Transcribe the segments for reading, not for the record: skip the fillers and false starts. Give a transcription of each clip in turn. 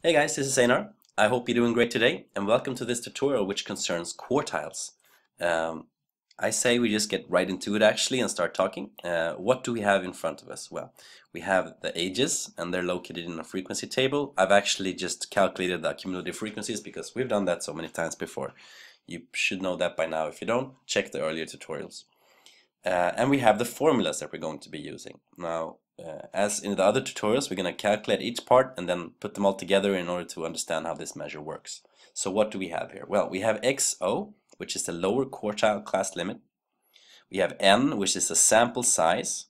Hey guys, this is Einar. I hope you're doing great today, and welcome to this tutorial which concerns quartiles. Um, I say we just get right into it actually and start talking. What do we have in front of us? Well, we have the ages, and they're located in a frequency table. I've actually just calculated the cumulative frequencies because we've done that so many times before. You should know that by now. If you don't, check the earlier tutorials. And we have the formulas that we're going to be using. Now, as in the other tutorials, we're going to calculate each part and then put them all together in order to understand how this measure works. So what do we have here? Well, we have XO, which is the lower quartile class limit. We have N, which is the sample size.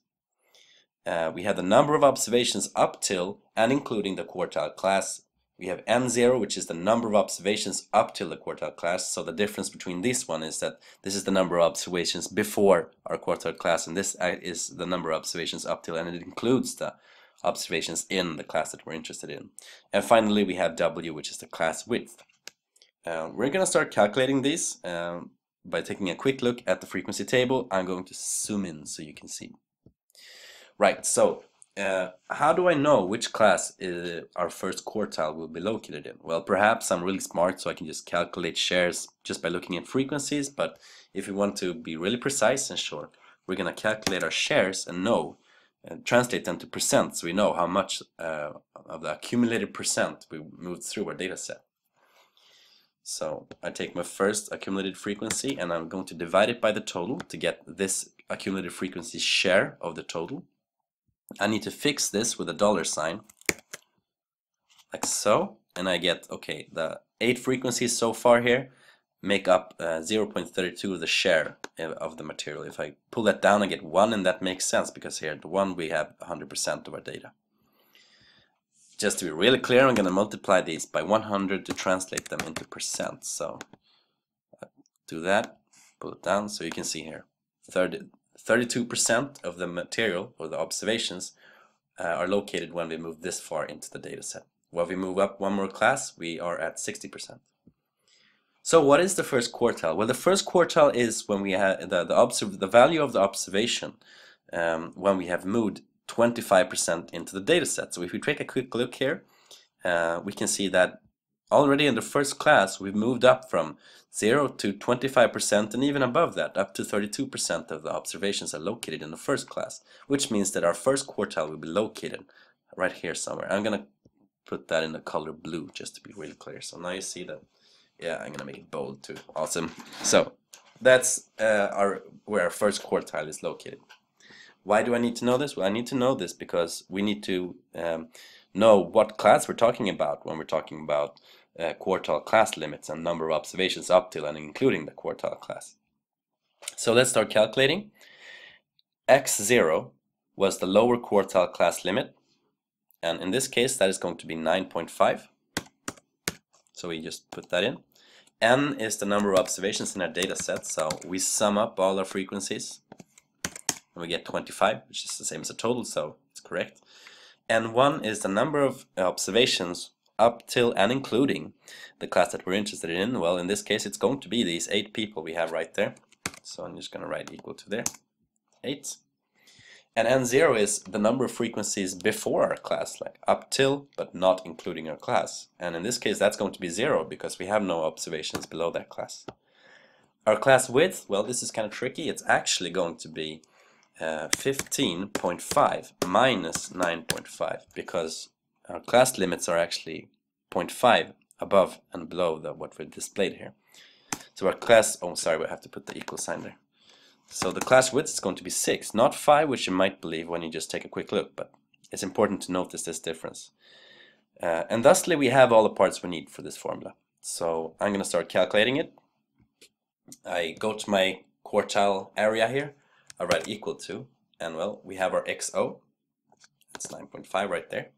We have the number of observations up till and including the quartile class. We have N0, which is the number of observations up till the quartile class. So the difference between this one is that this is the number of observations before our quartile class, and this is the number of observations up till, and it includes the observations in the class that we're interested in. And finally, we have W, which is the class width. We're going to start calculating these by taking a quick look at the frequency table. I'm going to zoom in so you can see. Right, so how do I know which class our first quartile will be located in? Well, perhaps I'm really smart so I can just calculate shares just by looking at frequencies, but if we want to be really precise and sure, we're going to calculate our shares and translate them to percent so we know how much of the accumulated percent we moved through our data set. So I take my first accumulated frequency and I'm going to divide it by the total to get this accumulated frequency share of the total. I need to fix this with a dollar sign, like so, and I get, okay, the 8 frequencies so far here make up 0.32 of the share of the material. If I pull that down, I get 1, and that makes sense because here, the 1, we have 100% of our data. Just to be really clear, I'm going to multiply these by 100 to translate them into percent. So do that, pull it down, so you can see here, 32% of the material or the observations are located when we move this far into the data set. When we move up one more class, we are at 60%. So what is the first quartile? Well, the first quartile is when we have the value of the observation when we have moved 25% into the data set. So if we take a quick look here, we can see that already in the first class, we've moved up from 0 to 25% and even above that, up to 32% of the observations are located in the first class, which means that our first quartile will be located right here somewhere. I'm going to put that in the color blue just to be really clear. So now you see that, yeah, I'm going to make it bold too. Awesome. So that's where our first quartile is located. Why do I need to know this? Well, I need to know this because we need to know what class we're talking about when we're talking about quartile class limits and number of observations up till and including the quartile class. So let's start calculating. X0 was the lower quartile class limit, and in this case that is going to be 9.5. So we just put that in. N is the number of observations in our data set, so we sum up all our frequencies and we get 25, which is the same as the total, so it's correct. And 1 is the number of observations up till and including the class that we're interested in. Well, in this case, it's going to be these 8 people we have right there. So I'm just going to write equal to there, 8. And N0 is the number of frequencies before our class, like up till, but not including our class. And in this case, that's going to be 0 because we have no observations below that class. Our class width, well, this is kind of tricky. It's actually going to be 15.5 minus 9.5 because our class limits are actually 0.5 above and below what we displayed here. So our class, oh sorry, we have to put the equal sign there. So the class width is going to be 6, not 5, which you might believe when you just take a quick look, but it's important to notice this difference. And thusly we have all the parts we need for this formula. So I'm going to start calculating it. I go to my quartile area here. I write equal to, and well, we have our XO. That's 9.5 right there.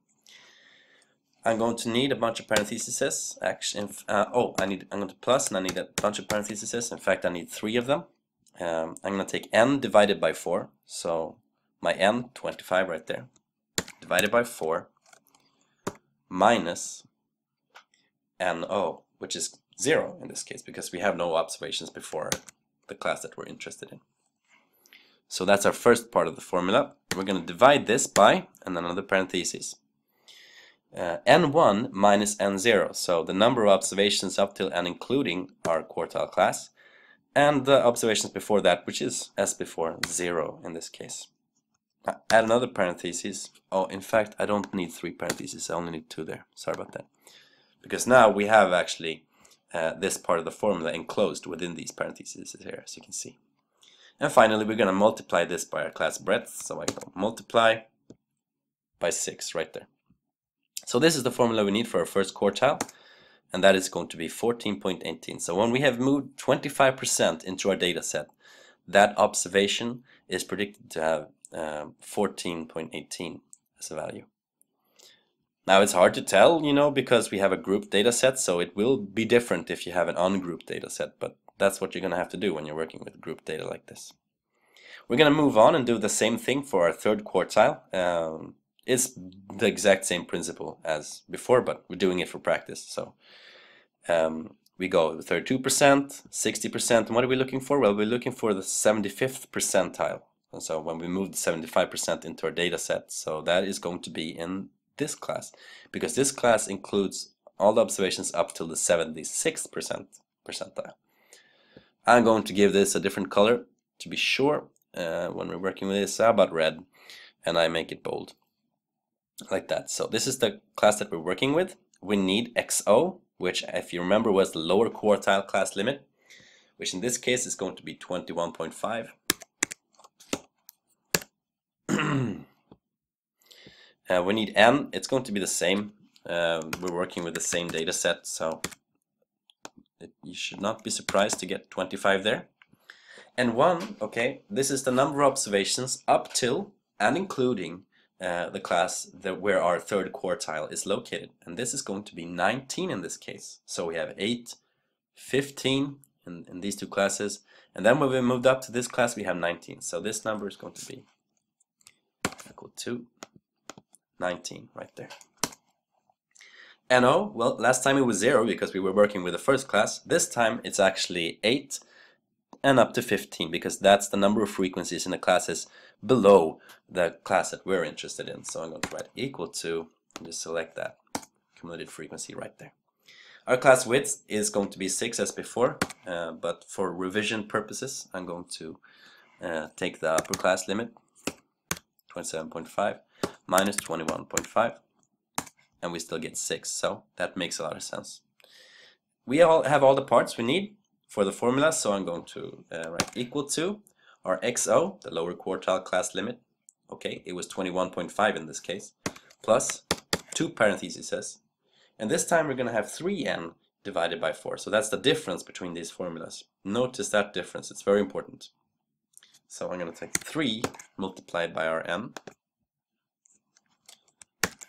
I'm going to need a bunch of parentheses. Actually, I'm going to plus, and I need a bunch of parentheses. In fact, I need 3 of them. I'm going to take n divided by 4. So my n, 25 right there, divided by 4, minus no, which is 0 in this case, because we have no observations before the class that we're interested in. So that's our first part of the formula. We're going to divide this by, and then another parenthesis. n1 minus n0, so the number of observations up till and including our quartile class, and the observations before that, which is, as before, 0 in this case. Add another parenthesis. Oh, in fact, I don't need 3 parentheses, I only need 2 there. Sorry about that. Because now we have actually this part of the formula enclosed within these parentheses here, as you can see. And finally, we're going to multiply this by our class breadth, so I go multiply by 6 right there. So this is the formula we need for our first quartile, and that is going to be 14.18. So when we have moved 25% into our data set, that observation is predicted to have 14.18 as a value. Now it's hard to tell, you know, because we have a grouped data set, so it will be different if you have an ungrouped data set, but that's what you're going to have to do when you're working with grouped data like this. We're going to move on and do the same thing for our third quartile. It's the exact same principle as before, but we're doing it for practice. So we go with 32%, 60%, and what are we looking for? Well, we're looking for the 75th percentile. And so when we move the 75% into our data set, so that is going to be in this class, because this class includes all the observations up till the 76th percentile. I'm going to give this a different color to be sure when we're working with this. How about red? And I make it bold like that. So this is the class that we're working with. We need XO, which, if you remember, was the lower quartile class limit, which in this case is going to be 21.5. We need N. It's going to be the same. We're working with the same data set, so you should not be surprised to get 25 there. And 1, okay, this is the number of observations up till and including the class where our third quartile is located. And this is going to be 19 in this case. So we have 8, 15 in these two classes. And then when we moved up to this class, we have 19. So this number is going to be equal to 19 right there. NO, well, last time it was 0 because we were working with the first class. This time it's actually 8 and up to 15 because that's the number of frequencies in the classes below the class that we're interested in. So I'm going to write equal to, and just select that cumulative frequency right there. Our class width is going to be 6 as before, but for revision purposes, I'm going to take the upper class limit, 27.5 minus 21.5, and we still get 6, so that makes a lot of sense. We all have all the parts we need for the formula, so I'm going to write equal to our XO, the lower quartile class limit. Okay, it was 21.5 in this case, plus 2 parentheses, and this time we're going to have 3n divided by 4, so that's the difference between these formulas. Notice that difference, it's very important. So I'm going to take 3 multiplied by our n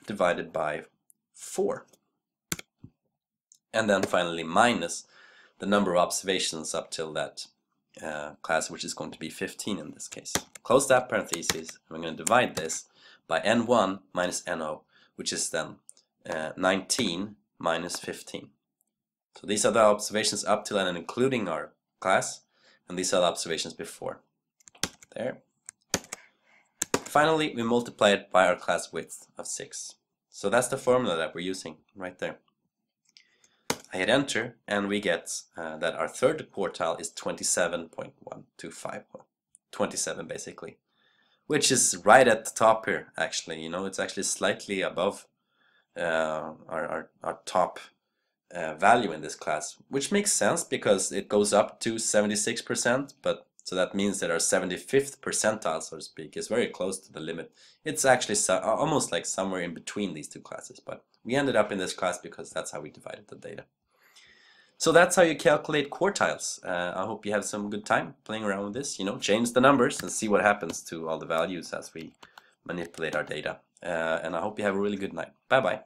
divided by 4. And then finally minus the number of observations up till that class, which is going to be 15 in this case. Close that parenthesis, and we're going to divide this by n1 minus no, which is then 19 minus 15. So these are the observations up till and including our class, and these are the observations before. There. Finally, we multiply it by our class width of 6. So that's the formula that we're using right there. I hit enter, and we get that our third quartile is 27.125, 27 basically, which is right at the top here. Actually, you know, it's actually slightly above our top value in this class, which makes sense because it goes up to 76%, but so that means that our 75th percentile, so to speak, is very close to the limit. It's actually almost like somewhere in between these two classes, but we ended up in this class because that's how we divided the data. So that's how you calculate quartiles. I hope you have some good time playing around with this. You know, change the numbers and see what happens to all the values as we manipulate our data. And I hope you have a really good night. Bye-bye.